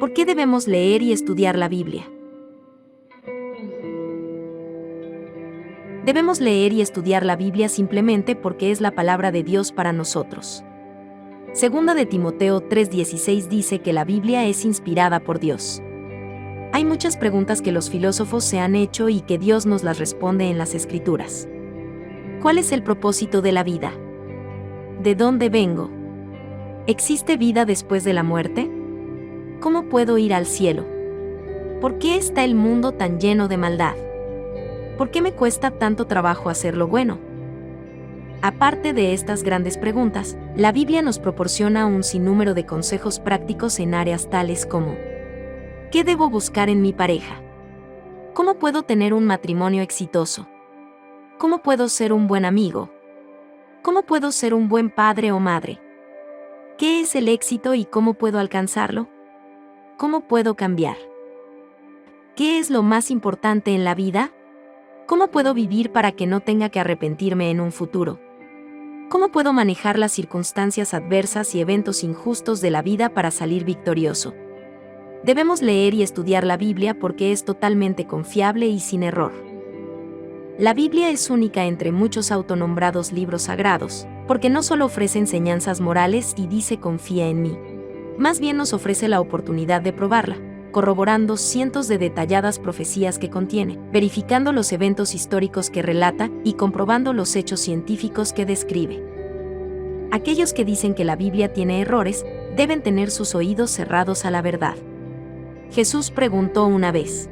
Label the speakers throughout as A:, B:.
A: ¿Por qué debemos leer y estudiar la Biblia? Debemos leer y estudiar la Biblia simplemente porque es la palabra de Dios para nosotros. Segunda de Timoteo 3:16 dice que la Biblia es inspirada por Dios. Hay muchas preguntas que los filósofos se han hecho y que Dios nos las responde en las Escrituras. ¿Cuál es el propósito de la vida? ¿De dónde vengo? ¿Existe vida después de la muerte? ¿Cómo puedo ir al cielo? ¿Por qué está el mundo tan lleno de maldad? ¿Por qué me cuesta tanto trabajo hacer lo bueno? Aparte de estas grandes preguntas, la Biblia nos proporciona un sinnúmero de consejos prácticos en áreas tales como: ¿qué debo buscar en mi pareja? ¿Cómo puedo tener un matrimonio exitoso? ¿Cómo puedo ser un buen amigo? ¿Cómo puedo ser un buen padre o madre? ¿Qué es el éxito y cómo puedo alcanzarlo? ¿Cómo puedo cambiar? ¿Qué es lo más importante en la vida? ¿Cómo puedo vivir para que no tenga que arrepentirme en un futuro? ¿Cómo puedo manejar las circunstancias adversas y eventos injustos de la vida para salir victorioso? Debemos leer y estudiar la Biblia porque es totalmente confiable y sin error. La Biblia es única entre muchos autonombrados libros sagrados, porque no solo ofrece enseñanzas morales y dice confía en mí. Más bien nos ofrece la oportunidad de probarla, corroborando cientos de detalladas profecías que contiene, verificando los eventos históricos que relata y comprobando los hechos científicos que describe. Aquellos que dicen que la Biblia tiene errores, deben tener sus oídos cerrados a la verdad. Jesús preguntó una vez: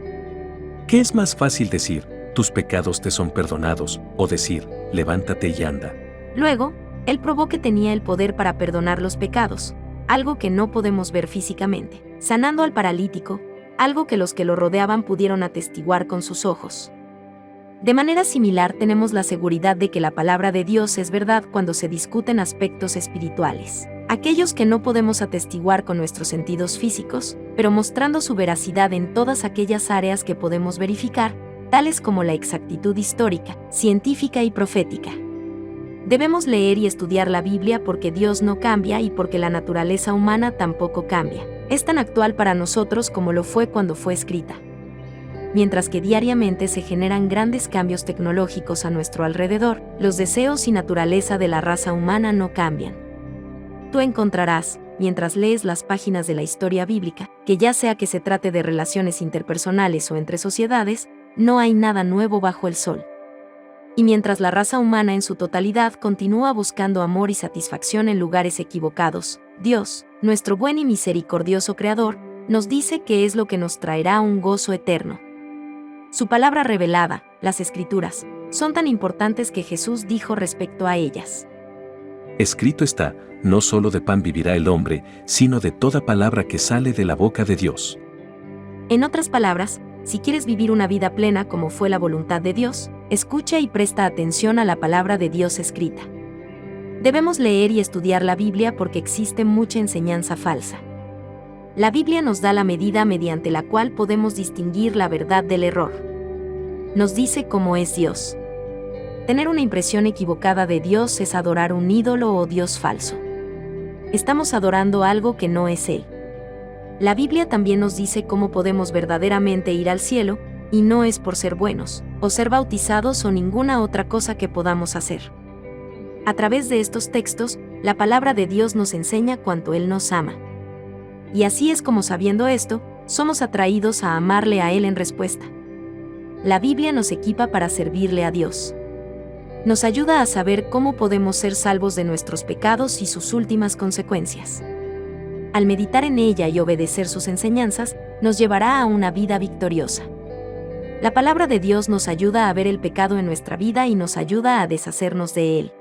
B: ¿qué es más fácil decir, tus pecados te son perdonados, o decir, levántate y anda?
A: Luego, él probó que tenía el poder para perdonar los pecados, algo que no podemos ver físicamente, sanando al paralítico, algo que los que lo rodeaban pudieron atestiguar con sus ojos. De manera similar tenemos la seguridad de que la palabra de Dios es verdad cuando se discuten aspectos espirituales, aquellos que no podemos atestiguar con nuestros sentidos físicos, pero mostrando su veracidad en todas aquellas áreas que podemos verificar, tales como la exactitud histórica, científica y profética. Debemos leer y estudiar la Biblia porque Dios no cambia y porque la naturaleza humana tampoco cambia. Es tan actual para nosotros como lo fue cuando fue escrita. Mientras que diariamente se generan grandes cambios tecnológicos a nuestro alrededor, los deseos y naturaleza de la raza humana no cambian. Tú encontrarás, mientras lees las páginas de la historia bíblica, que ya sea que se trate de relaciones interpersonales o entre sociedades, no hay nada nuevo bajo el sol. Y mientras la raza humana en su totalidad continúa buscando amor y satisfacción en lugares equivocados, Dios, nuestro buen y misericordioso Creador, nos dice que es lo que nos traerá un gozo eterno. Su palabra revelada, las Escrituras, son tan importantes que Jesús dijo respecto a ellas:
B: escrito está, no solo de pan vivirá el hombre, sino de toda palabra que sale de la boca de Dios.
A: En otras palabras, si quieres vivir una vida plena como fue la voluntad de Dios, escucha y presta atención a la palabra de Dios escrita. Debemos leer y estudiar la Biblia porque existe mucha enseñanza falsa. La Biblia nos da la medida mediante la cual podemos distinguir la verdad del error. Nos dice cómo es Dios. Tener una impresión equivocada de Dios es adorar un ídolo o Dios falso. Estamos adorando algo que no es Él. La Biblia también nos dice cómo podemos verdaderamente ir al cielo, y no es por ser buenos, o ser bautizados o ninguna otra cosa que podamos hacer. A través de estos textos, la palabra de Dios nos enseña cuánto Él nos ama. Y así es como, sabiendo esto, somos atraídos a amarle a Él en respuesta. La Biblia nos equipa para servirle a Dios. Nos ayuda a saber cómo podemos ser salvos de nuestros pecados y sus últimas consecuencias. Al meditar en ella y obedecer sus enseñanzas, nos llevará a una vida victoriosa. La palabra de Dios nos ayuda a ver el pecado en nuestra vida y nos ayuda a deshacernos de él.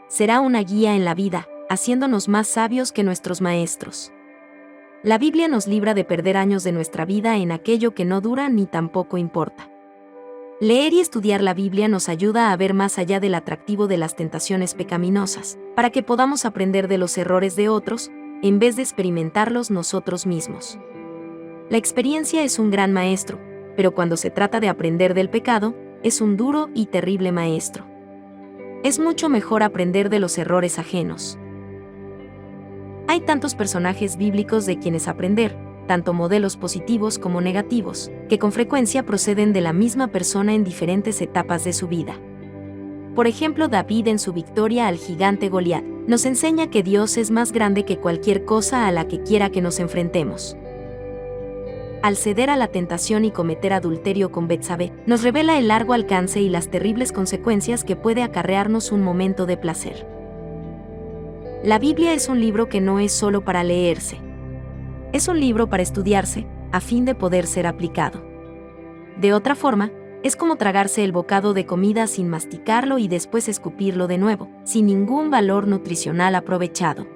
A: Será una guía en la vida, haciéndonos más sabios que nuestros maestros. La Biblia nos libra de perder años de nuestra vida en aquello que no dura ni tampoco importa. Leer y estudiar la Biblia nos ayuda a ver más allá del atractivo de las tentaciones pecaminosas, para que podamos aprender de los errores de otros, en vez de experimentarlos nosotros mismos. La experiencia es un gran maestro, pero cuando se trata de aprender del pecado, es un duro y terrible maestro. Es mucho mejor aprender de los errores ajenos. Hay tantos personajes bíblicos de quienes aprender, tanto modelos positivos como negativos, que con frecuencia proceden de la misma persona en diferentes etapas de su vida. Por ejemplo, David en su victoria al gigante Goliat, nos enseña que Dios es más grande que cualquier cosa a la que quiera que nos enfrentemos. Al ceder a la tentación y cometer adulterio con Betsabé, nos revela el largo alcance y las terribles consecuencias que puede acarrearnos un momento de placer. La Biblia es un libro que no es solo para leerse. Es un libro para estudiarse, a fin de poder ser aplicado. De otra forma, es como tragarse el bocado de comida sin masticarlo y después escupirlo de nuevo, sin ningún valor nutricional aprovechado.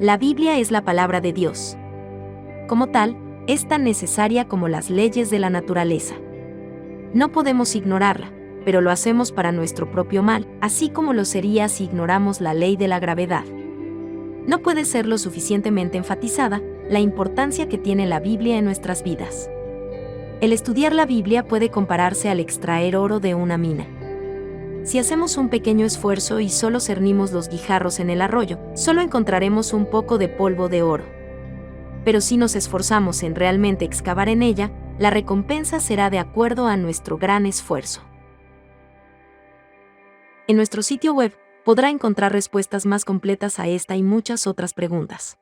A: La Biblia es la palabra de Dios. Como tal, es tan necesaria como las leyes de la naturaleza. No podemos ignorarla, pero lo hacemos para nuestro propio mal, así como lo sería si ignoramos la ley de la gravedad. No puede ser lo suficientemente enfatizada la importancia que tiene la Biblia en nuestras vidas. El estudiar la Biblia puede compararse al extraer oro de una mina. Si hacemos un pequeño esfuerzo y solo cernimos los guijarros en el arroyo, solo encontraremos un poco de polvo de oro. Pero si nos esforzamos en realmente excavar en ella, la recompensa será de acuerdo a nuestro gran esfuerzo. En nuestro sitio web podrá encontrar respuestas más completas a esta y muchas otras preguntas.